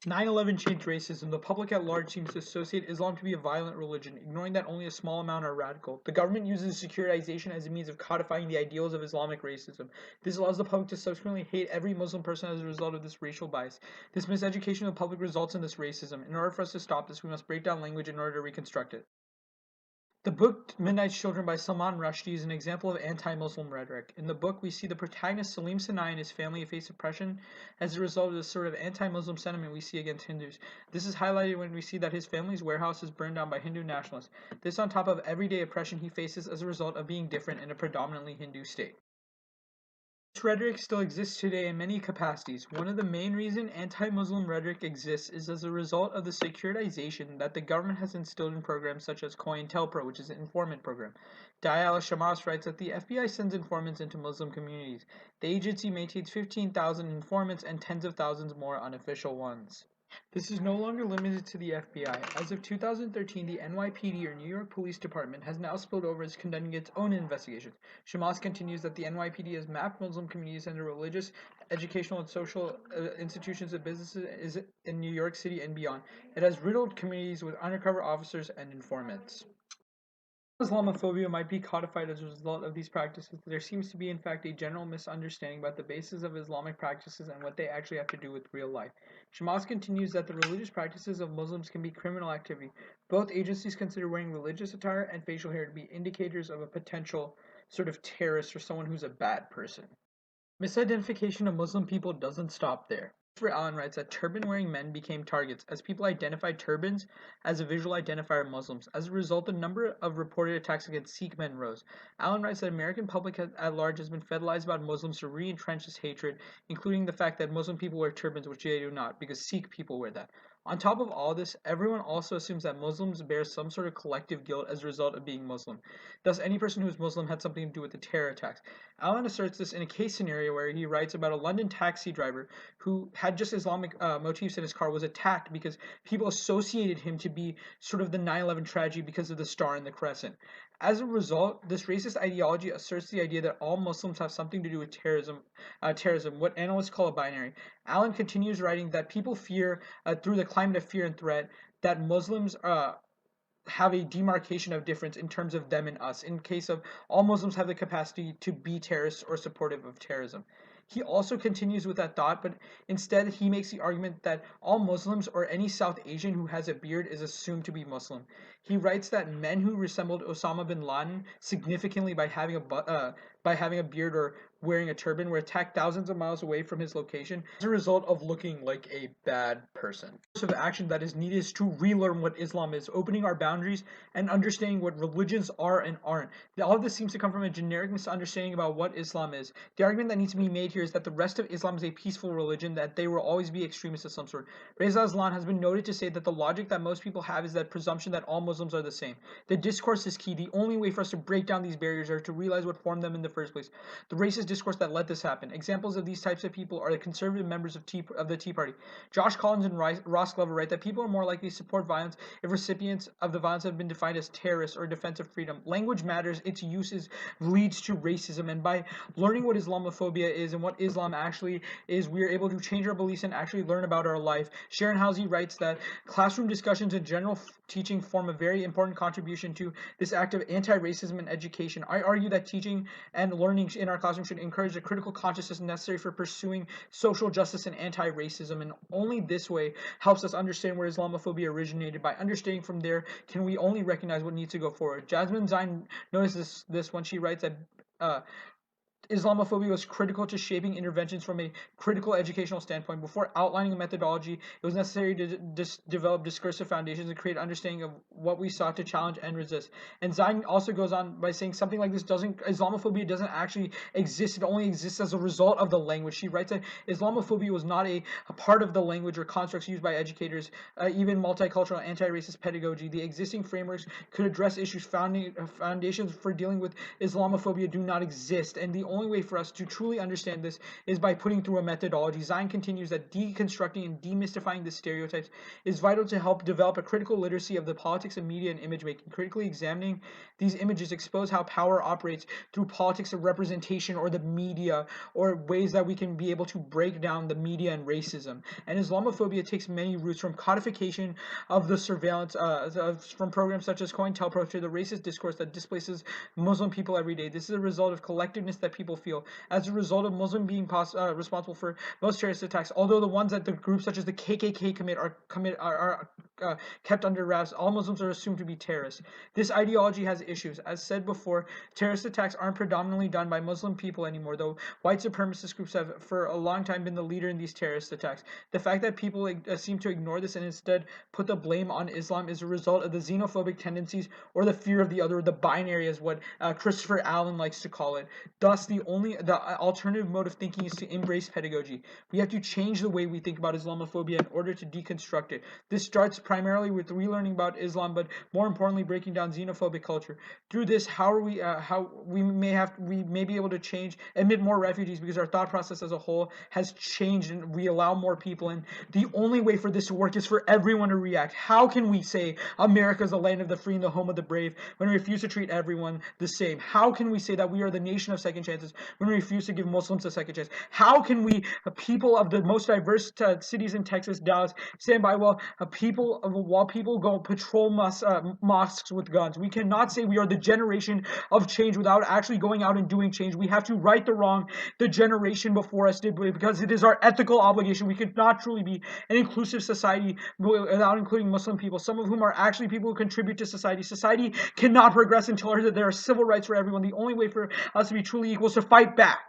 9/11 changed racism. The public at large seems to associate Islam to be a violent religion, ignoring that only a small amount are radical. The government uses securitization as a means of codifying the ideals of Islamic racism. This allows the public to subsequently hate every Muslim person as a result of this racial bias. This miseducation of the public results in this racism. In order for us to stop this, we must break down language in order to reconstruct it. The book Midnight Children by Salman Rushdie is an example of anti-Muslim rhetoric. In the book, we see the protagonist Salim Sinai and his family face oppression as a result of the sort of anti-Muslim sentiment we see against Hindus. This is highlighted when we see that his family's warehouse is burned down by Hindu nationalists. This on top of everyday oppression he faces as a result of being different in a predominantly Hindu state. This rhetoric still exists today in many capacities. One of the main reasons anti-Muslim rhetoric exists is as a result of the securitization that the government has instilled in programs such as COINTELPRO, which is an informant program. Dial Shamas writes that the FBI sends informants into Muslim communities. The agency maintains 15,000 informants and tens of thousands more unofficial ones. This is no longer limited to the FBI. As of 2013, the NYPD, or New York Police Department, has now spilled over as conducting its own investigations. Shamas continues that the NYPD has mapped Muslim communities into religious, educational, and social institutions and businesses in New York City and beyond. It has riddled communities with undercover officers and informants. Islamophobia might be codified as a result of these practices. There seems to be, in fact, a general misunderstanding about the basis of Islamic practices and what they actually have to do with real life. Shamas continues that the religious practices of Muslims can be criminal activity. Both agencies consider wearing religious attire and facial hair to be indicators of a potential sort of terrorist or someone who's a bad person. Misidentification of Muslim people doesn't stop there. Christopher Allen writes that turban-wearing men became targets, as people identified turbans as a visual identifier of Muslims. As a result, the number of reported attacks against Sikh men rose. Allen writes that the American public at large has been fed lies about Muslims to re-entrench this hatred, including the fact that Muslim people wear turbans, which they do not, because Sikh people wear that. On top of all this, everyone also assumes that Muslims bear some sort of collective guilt as a result of being Muslim. Thus, any person who is Muslim had something to do with the terror attacks. Allen asserts this in a case scenario where he writes about a London taxi driver who had just Islamic motifs in his car, was attacked because people associated him to be sort of the 9/11 tragedy because of the star and the crescent. As a result, this racist ideology asserts the idea that all Muslims have something to do with terrorism, what analysts call a binary. Allen continues writing that people fear, through the climate of fear and threat, that Muslims have a demarcation of difference in terms of them and us. In case of all Muslims have the capacity to be terrorists or supportive of terrorism. He also continues with that thought, but instead he makes the argument that all Muslims or any South Asian who has a beard is assumed to be Muslim. He writes that men who resembled Osama bin Laden significantly by having a beard or wearing a turban were attacked thousands of miles away from his location as a result of looking like a bad person. The course of action that is needed is to relearn what Islam is, opening our boundaries and understanding what religions are and aren't. All of this seems to come from a generic misunderstanding about what Islam is. The argument that needs to be made here is that the rest of Islam is a peaceful religion, that they will always be extremists of some sort. Reza Aslan has been noted to say that the logic that most people have is that presumption that all Muslims are the same. The discourse is key. The only way for us to break down these barriers are to realize what formed them in the first place. The racist discourse that let this happen. Examples of these types of people are the conservative members of the Tea Party. Josh Collins and Ross Glover write that people are more likely to support violence if recipients of the violence have been defined as terrorists or defense of freedom. Language matters. Its use leads to racism. And by learning what Islamophobia is and what Islam actually is, we are able to change our beliefs and actually learn about our life. Sharon Halsey writes that classroom discussions and general teaching form a very important contribution to this act of anti-racism in education. I argue that teaching and learning in our classroom should encourage the critical consciousness necessary for pursuing social justice and anti-racism, and only this way helps us understand where Islamophobia originated. By understanding from there, can we only recognize what needs to go forward. Jasmine Zine notices this when she writes that Islamophobia was critical to shaping interventions from a critical educational standpoint. Before outlining a methodology, it was necessary to develop discursive foundations and create understanding of what we sought to challenge and resist. And Zayn also goes on by saying something like this Islamophobia doesn't actually exist. It only exists as a result of the language. She writes that Islamophobia was not a part of the language or constructs used by educators, even multicultural anti-racist pedagogy. The existing frameworks could address issues foundations for dealing with Islamophobia do not exist, and the only way for us to truly understand this is by putting through a methodology. Zion continues that deconstructing and demystifying the stereotypes is vital to help develop a critical literacy of the politics of media and image making. Critically examining these images expose how power operates through politics of representation or the media, or ways that we can be able to break down the media and racism. And Islamophobia takes many roots from codification of the surveillance from programs such as COINTELPRO to the racist discourse that displaces Muslim people every day. This is a result of collectiveness that people feel as a result of Muslim being responsible for most terrorist attacks. Although the ones that the groups such as the KKK are kept under wraps, all Muslims are assumed to be terrorists. This ideology has issues. As said before, terrorist attacks aren't predominantly done by Muslim people anymore, though white supremacist groups have for a long time been the leader in these terrorist attacks. The fact that people seem to ignore this and instead put the blame on Islam is a result of the xenophobic tendencies or the fear of the other, the binary, as what Christopher Allen likes to call it. Thus, the alternative mode of thinking is to embrace pedagogy. We have to change the way we think about Islamophobia in order to deconstruct it. This starts primarily with relearning about Islam, but more importantly, breaking down xenophobic culture. Through this, how we may be able to admit more refugees, because our thought process as a whole has changed and we allow more people in. The only way for this to work is for everyone to react. How can we say America is the land of the free and the home of the brave when we refuse to treat everyone the same? How can we say that we are the nation of second chances when we refuse to give Muslims a second chance? How can we, people of the most diverse cities in Texas, Dallas, stand by while people go patrol mosques with guns? We cannot say we are the generation of change without actually going out and doing change. We have to right the wrong the generation before us did, because it is our ethical obligation. We could not truly be an inclusive society without including Muslim people, some of whom are actually people who contribute to society. Society cannot progress until there are civil rights for everyone. The only way for us to be truly equal is to fight back.